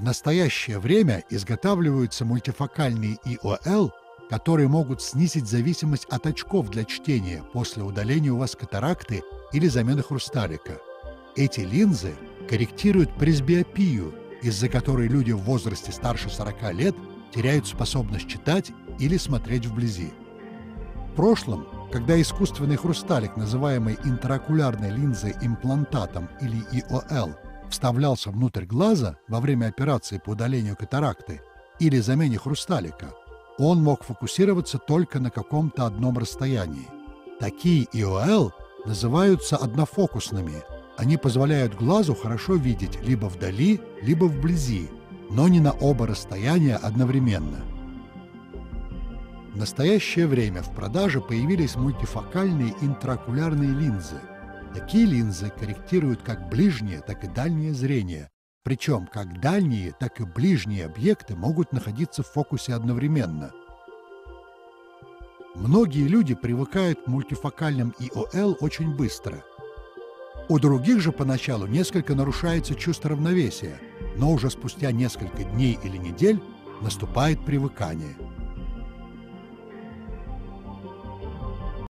В настоящее время изготавливаются мультифокальные IOL, которые могут снизить зависимость от очков для чтения после удаления у вас катаракты или замены хрусталика. Эти линзы корректируют пресбиопию, из-за которой люди в возрасте старше 40 лет теряют способность читать или смотреть вблизи. В прошлом, когда искусственный хрусталик, называемый интраокулярной линзой имплантатом или IOL, вставлялся внутрь глаза во время операции по удалению катаракты или замене хрусталика, он мог фокусироваться только на каком-то одном расстоянии. Такие IOL называются однофокусными. Они позволяют глазу хорошо видеть либо вдали, либо вблизи, но не на оба расстояния одновременно. В настоящее время в продаже появились мультифокальные интраокулярные линзы. Такие линзы корректируют как ближнее, так и дальнее зрение. Причем как дальние, так и ближние объекты могут находиться в фокусе одновременно. Многие люди привыкают к мультифокальным IOL очень быстро. У других же поначалу несколько нарушается чувство равновесия, но уже спустя несколько дней или недель наступает привыкание.